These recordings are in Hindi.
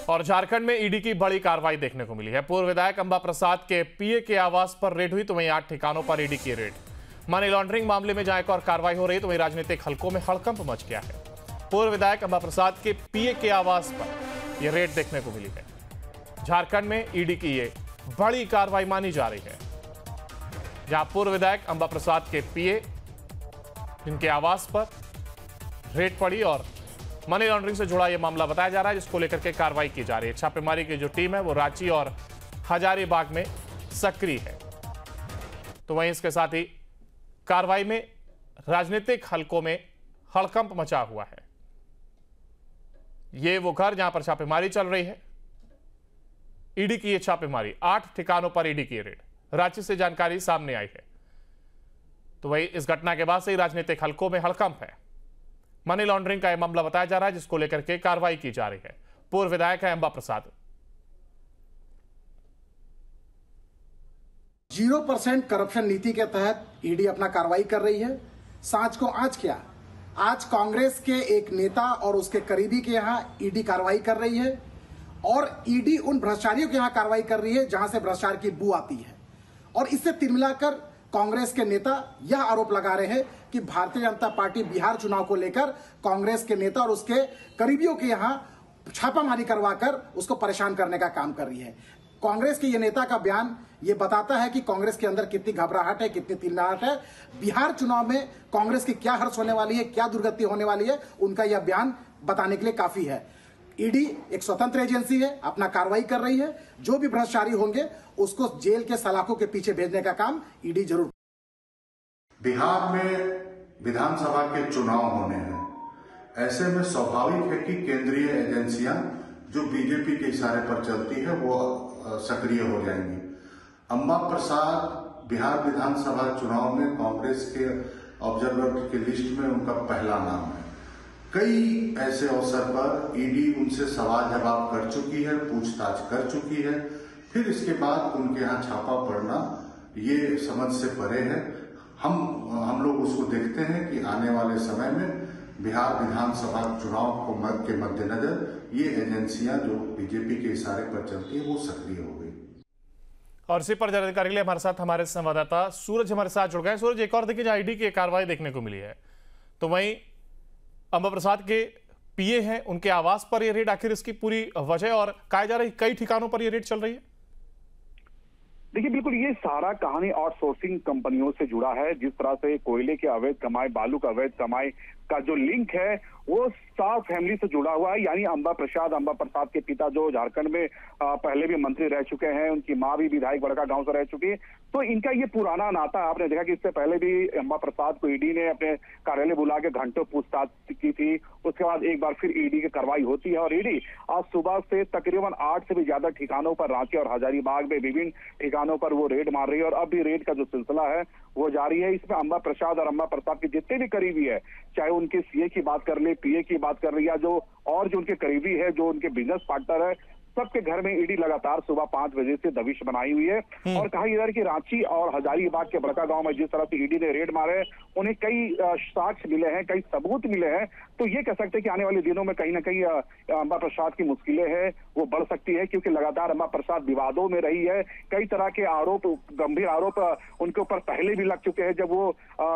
और झारखंड में ईडी की बड़ी कार्रवाई देखने को मिली है। पूर्व विधायक अंबा प्रसाद के पीए के आवास पर रेड हुई तो वहीं 8 ठिकानों पर ईडी की रेड। मनी लॉन्ड्रिंग मामले में जहां एक और कार्रवाई हो रही तो वहीं राजनीतिक हलकों में हड़कंप मच गया है। पूर्व विधायक अंबा प्रसाद के पीए के आवास पर यह रेड देखने को मिली है। झारखंड में ईडी की ये बड़ी कार्रवाई मानी जा रही है, जहां पूर्व विधायक अंबा प्रसाद के पीए जिनके आवास पर रेड पड़ी और मनी लॉन्ड्रिंग से जुड़ा यह मामला बताया जा रहा है, जिसको लेकर के कार्रवाई की जा रही है। छापेमारी की जो टीम है वो रांची और हजारीबाग में सक्रिय है। तो वहीं इसके साथ ही कार्रवाई में राजनीतिक हलकों में हड़कंप मचा हुआ है। ये वो घर जहां पर छापेमारी चल रही है। ईडी की ये छापेमारी 8 ठिकानों पर ईडी की रेड, रांची से जानकारी सामने आई है। तो वहीं इस घटना के बाद से ही राजनीतिक हलकों में हड़कंप है। मनी लॉन्ड्रिंग का यह मामला बताया जा रहा है, जिसको लेकर के कार्रवाई की जा रही है। पूर्व विधायक है अंबा प्रसाद। 0% करप्शन नीति के तहत ईडी अपना कार्रवाई कर रही है। सांझ को आज क्या, आज कांग्रेस के एक नेता और उसके करीबी के यहां ईडी कार्रवाई कर रही है और ईडी उन भ्रष्टाचारियों के यहां कार्रवाई कर रही है जहां से भ्रष्टाचार की बू आती है। और इससे तिलमिलाकर कांग्रेस के नेता यह आरोप लगा रहे हैं कि भारतीय जनता पार्टी बिहार चुनाव को लेकर कांग्रेस के नेता और उसके करीबियों के यहां छापामारी करवाकर उसको परेशान करने का काम कर रही है। कांग्रेस के ये नेता का बयान ये बताता है कि कांग्रेस के अंदर कितनी घबराहट है, कितनी तिलमिलाहट है। बिहार चुनाव में कांग्रेस की क्या हर्ष होने वाली है, क्या दुर्गति होने वाली है, उनका यह बयान बताने के लिए काफी है। ईडी एक स्वतंत्र एजेंसी है, अपना कार्रवाई कर रही है। जो भी भ्रष्टाचारी होंगे उसको जेल के सलाखों के पीछे भेजने का काम ईडी जरूर। बिहार में विधानसभा के चुनाव होने हैं, ऐसे में स्वाभाविक है कि केंद्रीय एजेंसियां जो बीजेपी के इशारे पर चलती है वो सक्रिय हो जाएंगी। अंबा प्रसाद बिहार विधानसभा चुनाव में कांग्रेस के ऑब्जर्वर की लिस्ट में उनका पहला नाम है। कई ऐसे अवसर पर ईडी उनसे सवाल जवाब कर चुकी है, पूछताछ कर चुकी है, फिर इसके बाद उनके यहाँ छापा पड़ना ये समझ से परे है। हम लोग उसको देखते हैं कि आने वाले समय में बिहार विधानसभा चुनाव के मद्देनजर ये एजेंसियां जो बीजेपी के इशारे पर चलती है वो सक्रिय हो गई। और इसी पर जानकारी के लिए हमारे साथ हमारे संवाददाता सूरज हमारे साथ जुड़ गए। सूरज, एक और देखिए जहां ईडी की कार्रवाई देखने को मिली है, तो वहीं अंबा प्रसाद के पीए हैं, उनके आवास पर यह रेड, आखिर इसकी पूरी वजह और कहा जा रहा है कई ठिकानों पर यह रेड चल रही है। देखिए, बिल्कुल ये सारा कहानी आउटसोर्सिंग कंपनियों से जुड़ा है। जिस तरह से कोयले के अवैध कमाई, बालू का अवैध कमाई का जो लिंक है वो शाह फैमिली से जुड़ा हुआ है। यानी अंबा प्रसाद के पिता जो झारखंड में पहले भी मंत्री रह चुके हैं, उनकी मां भी विधायक बड़का गांव से रह चुकी है, तो इनका ये पुराना नाता। आपने देखा कि इससे पहले भी अंबा प्रसाद को ईडी ने अपने कार्यालय बुला के घंटों पूछताछ की थी। उसके बाद एक बार फिर ईडी की कार्रवाई होती है और ईडी आज सुबह से तकरीबन 8 से भी ज्यादा ठिकानों पर रांची और हजारीबाग में विभिन्न ठिकानों पर वो रेड मार रही है और अब भी रेड का जो सिलसिला है वो जारी है। इसमें अंबा प्रसाद और अंबा प्रसाद के जितने भी करीबी है, चाहे उनके सीए की बात कर ले, पीए की बात कर ले, या जो उनके करीबी है, जो उनके बिजनेस पार्टनर है, सबके घर में ईडी लगातार सुबह 5 बजे से दबिश बनाई हुई है। और कहा जा रहा है कि रांची और हजारीबाग के बड़का गांव में जिस तरह से ईडी ने रेड मारे, उन्हें कई साक्ष्य मिले हैं, कई सबूत मिले हैं। तो ये कह सकते हैं कि आने वाले दिनों में कहीं ना कहीं अंबा प्रसाद की मुश्किलें हैं वो बढ़ सकती है, क्योंकि लगातार अंबा प्रसाद विवादों में रही है। कई तरह के आरोप, गंभीर आरोप उनके ऊपर पहले भी लग चुके हैं। जब वो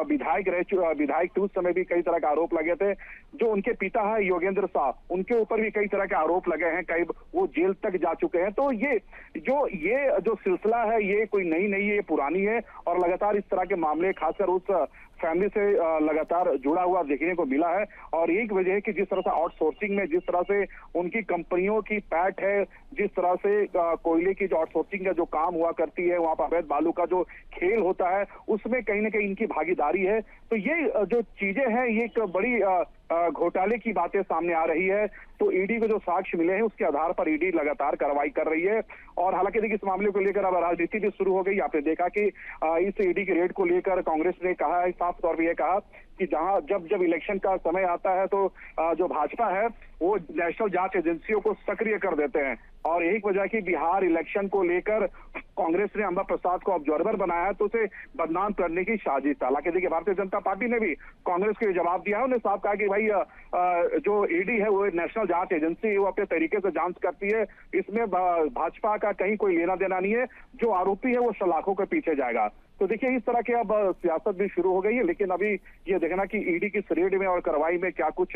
विधायक थे उस समय भी कई तरह के आरोप लगे थे। जो उनके पिता है योगेंद्र शाह, उनके ऊपर भी कई तरह के आरोप लगे हैं, कई वो जेल तक जा चुके हैं। तो ये जो सिलसिला है ये कोई नई नहीं है, ये पुरानी है और लगातार इस तरह के मामले खासकर उस फैमिली से लगातार जुड़ा हुआ देखने को मिला है। और एक वजह है कि जिस तरह से आउटसोर्सिंग में जिस तरह से उनकी कंपनियों की पैठ है, जिस तरह से कोयले की जो आउटसोर्सिंग का जो काम हुआ करती है, वहां पर अवैध बालू का जो खेल होता है, उसमें कहीं ना कहीं इनकी भागीदारी है। तो ये जो चीजें हैं ये एक बड़ी घोटाले की बातें सामने आ रही है। तो ईडी को जो साक्ष्य मिले हैं उसके आधार पर ईडी लगातार कार्रवाई कर रही है। और हालांकि देखिए, इस मामले को लेकर अब राजनीति भी शुरू हो गई। आपने देखा कि इस ईडी के रेड को लेकर कांग्रेस ने कहा है, साफ तौर पर यह कहा कि जब इलेक्शन का समय आता है तो जो भाजपा है वो नेशनल जांच एजेंसियों को सक्रिय कर देते हैं। और यही वजह की बिहार इलेक्शन को लेकर कांग्रेस ने अंबा प्रसाद को ऑब्जर्वर बनाया है तो उसे बदनाम करने की साजिश। हालांकि देखिए भारतीय जनता पार्टी ने भी कांग्रेस को जवाब दिया है। उन्हें साफ कहा कि भाई जो ईडी है वो नेशनल जांच एजेंसी है, वो अपने तरीके से जांच करती है, इसमें भाजपा का कहीं कोई लेना देना नहीं है। जो आरोपी है वो सलाखों के पीछे जाएगा। तो देखिए इस तरह की अब सियासत भी शुरू हो गई है, लेकिन अभी ये देखना कि ईडी की रेड में और कार्रवाई में क्या कुछ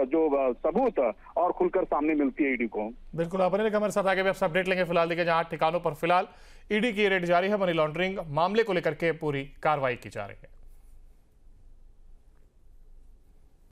जो सबूत और खुलकर सामने मिलती है ईडी को। बिल्कुल, अपने हमारे साथ आगे भी आपसे अपडेट लेंगे। फिलहाल देखिए जहां 8 ठिकानों पर फिलहाल ईडी की रेड जारी है, मनी लॉन्ड्रिंग मामले को लेकर के पूरी कार्रवाई की जा रही है।